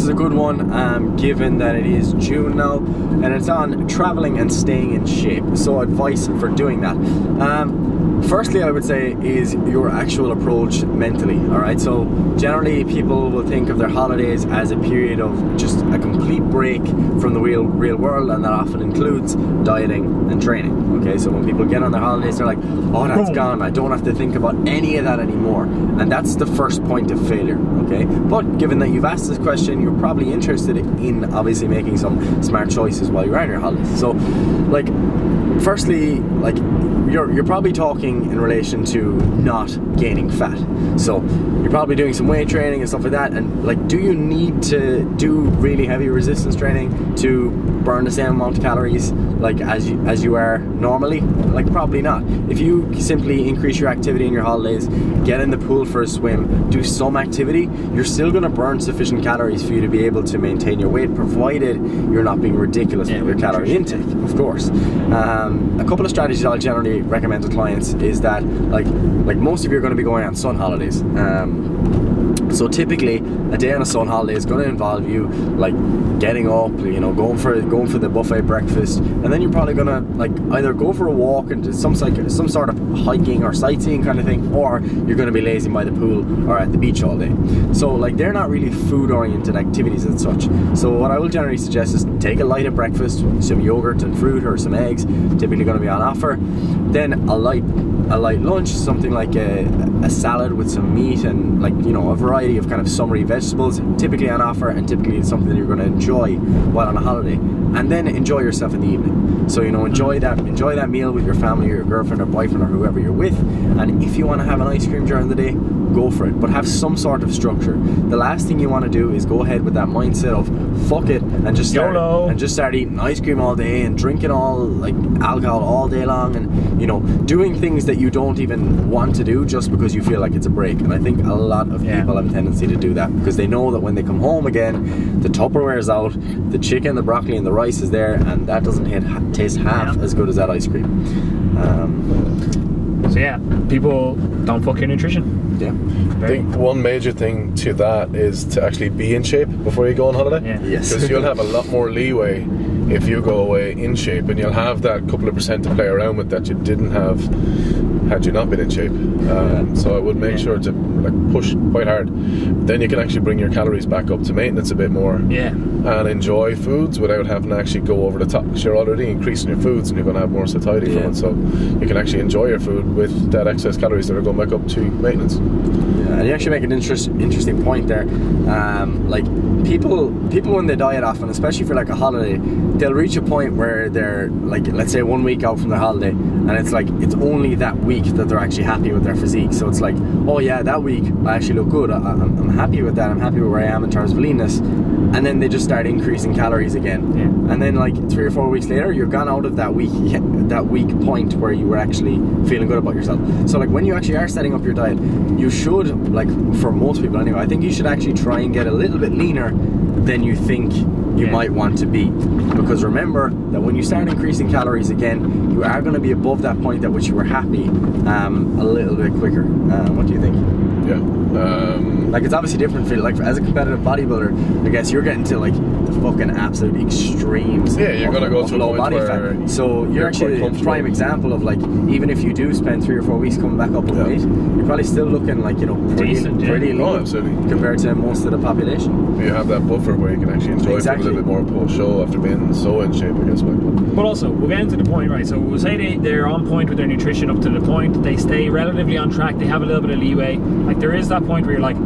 this is a good one, given that it is June now, and it's on traveling and staying in shape. So advice for doing that. Firstly, I would say is your actual approach mentally. Alright, so generally people will think of their holidays as a period of just a complete break from the real world, and that often includes dieting and training. Okay, so when people get on their holidays, they're like, oh, that's gone, I don't have to think about any of that anymore. And that's the first point of failure. Okay, but given that you've asked this question, you're probably interested in obviously making some smart choices while you're on your holidays. So like, firstly, like, you're probably talking in relation to not gaining fat. So you're probably doing some weight training and stuff like that, and like, do you need to do really heavy resistance training to burn the same amount of calories like as you are normally? Like, probably not. If you simply increase your activity in your holidays, get in the pool for a swim, do some activity, you're still going to burn sufficient calories for you to be able to maintain your weight, provided you're not being ridiculous with your calorie intake, of course. A couple of strategies I'll generally recommend to clients is that like most of you are going to be going on sun holidays. So typically a day on a sun holiday is going to involve you like getting up, you know, going for the buffet breakfast, and then you're probably going to like either go for a walk and some sort of hiking or sightseeing kind of thing, or you're going to be lazing by the pool or at the beach all day. So like, they're not really food oriented activities and such. So what I will generally suggest is take a light at breakfast, some yogurt and fruit or some eggs, typically going to be on offer. Then a light lunch, something like a salad with some meat and, like, you know, a variety of kind of summery vegetables, typically on offer, and typically it's something that you're going to enjoy while on a holiday. And then enjoy yourself in the evening. So, you know, enjoy that meal with your family or your girlfriend or boyfriend or whoever you're with. And if you want to have an ice cream during the day, go for it, but have some sort of structure. The last thing you want to do is go ahead with that mindset of fuck it and just start eating ice cream all day and drinking all like alcohol all day long, and, you know, doing things that you don't even want to do just because you feel like it's a break. And I think a lot of people have a tendency to do that because they know that when they come home again, the Tupperware is out, the chicken, the broccoli and the rice is there, and that doesn't taste half as good as that ice cream. So yeah, people don't fuck your nutrition. Yeah. I think one major thing to that is to actually be in shape before you go on holiday. Yeah. Yes. Because you'll have a lot more leeway if you go away in shape, and you'll have that couple of % to play around with that you didn't have had you not been in shape. So I would make sure to like push quite hard. Then you can actually bring your calories back up to maintenance a bit more. Yeah. And enjoy foods without having to actually go over the top, because you're already increasing your foods and you're going to have more satiety from it. So you can actually enjoy your food with that excess calories that are going back up to maintenance. Yeah, and you actually make an interesting point there. Like people when they diet often, especially for like a holiday, they'll reach a point where they're like, let's say 1 week out from their holiday, and it's like it's only that week that they're actually happy with their physique. So it's like, oh yeah, that week I actually look good, I'm happy with that, I'm happy with where I am in terms of leanness. And then they just start increasing calories again. Yeah. And then like 3 or 4 weeks later, you're gone out of that week point where you were actually feeling good about yourself. So like, when you actually are setting up your diet, you should, like for most people anyway, I think you should actually try and get a little bit leaner than you think you might want to be. Because remember that when you start increasing calories again, you are going to be above that point at which you were happy a little bit quicker. What do you think? Like, it's obviously different for, like, as a competitive bodybuilder, I guess you're getting to like the fucking absolute extremes. Yeah, you're going to go to low body fat. So you're actually a prime example of, like, even if you do spend 3 or 4 weeks coming back up with weight, you're probably still looking like, you know, pretty lean compared to most of the population. You have that buffer where you can actually enjoy it a little bit more post-show after being so in shape, I guess. But also, we'll get into the point, right? So we'll say they're on point with their nutrition up to the point, they stay relatively on track, they have a little bit of leeway. Like, there is that point where you're like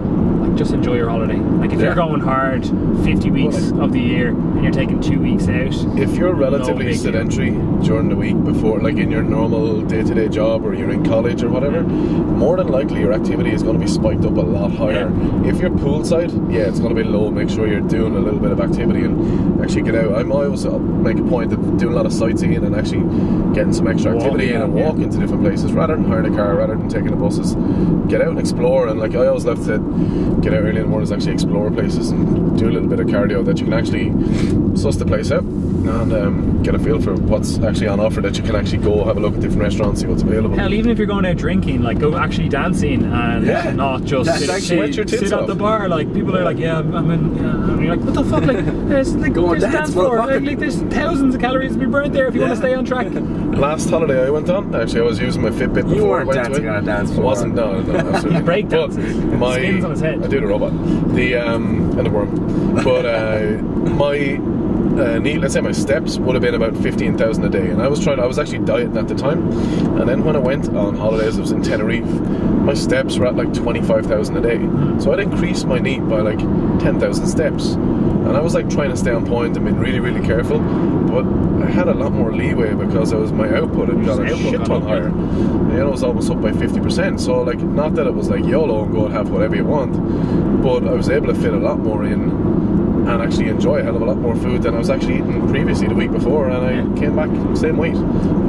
just enjoy your holiday. Like, if you're going hard 50 weeks of the year and you're taking 2 weeks out, if you're relatively sedentary during the week before, like in your normal day-to-day job, or you're in college or whatever, more than likely your activity is going to be spiked up a lot higher. If you're poolside, it's going to be low. Make sure you're doing a little bit of activity and actually get out. I always make a point of doing a lot of sightseeing and actually getting some extra activity in and walk into different places rather than hiring a car, rather than taking the buses. Get out and explore. And like, I always love to get out early in the morning is actually explore places and do a little bit of cardio, that you can actually suss the place out and get a feel for what's actually on offer, that you can actually go have a look at different restaurants, see what's available. Hell, even if you're going out drinking, like go actually dancing and not just sit at the bar. Like people are like, yeah, I'm in, and you're like, what the fuck? Like there's dance floor. Like there's thousands of calories to be burnt there if you want to stay on track. Last holiday I went on, actually I was using my Fitbit before You weren't I went dancing to it. on a dance floor. I wasn't, no, absolutely. Break dances. Spins on his head. I do the robot. The and the worm. But my let's say my steps would have been about 15,000 a day, and I was actually dieting at the time, and then when I went on holidays, I was in Tenerife, my steps were at like 25,000 a day, so I'd increased my NEAT by like 10,000 steps, and I was like trying to stay on point and being really, really careful, but I had a lot more leeway because my output had got a shit ton higher. You know, it was almost up by 50%, so like, not that it was like YOLO and go and have whatever you want, but I was able to fit a lot more in and actually enjoy a hell of a lot more food than I was actually eating previously the week before, and I came back same weight.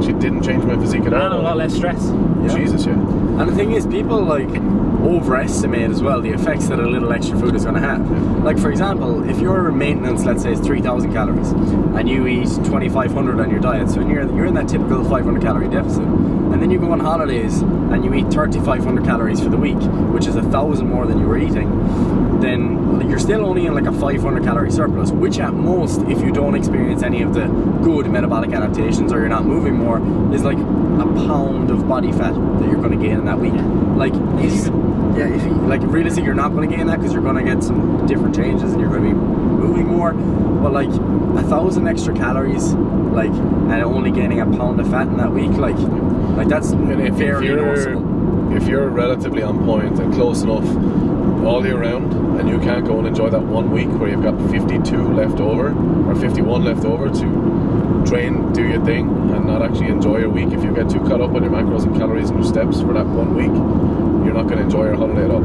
She didn't change my physique at all. And a lot less stress. Jesus, yeah. And the thing is, people like overestimate as well the effects that a little extra food is going to have. Like for example, if your maintenance, let's say, is 3,000 calories and you eat 2,500 on your diet, so you're in that typical 500 calorie deficit, and then you go on holidays and you eat 3,500 calories for the week, which is 1,000 more than you were eating, then you're still only in like a 500 calorie surplus, which at most, if you don't experience any of the good metabolic adaptations or you're not moving more, is like a pound of body fat that you're going to gain in that week. Like, if you, like, realistically, you're not going to gain that because you're going to get some different changes and you're going to be moving more. But like 1,000 extra calories, like, and only gaining a pound of fat in that week, like that's very noticeable. If you're relatively on point and close enough all year round, and you can't go and enjoy that 1 week where you've got 52 left over or 51 left over to train, do your thing, and not actually enjoy your week, if you get too caught up on your macros and calories and your steps for that 1 week, you're not going to enjoy your holiday at all.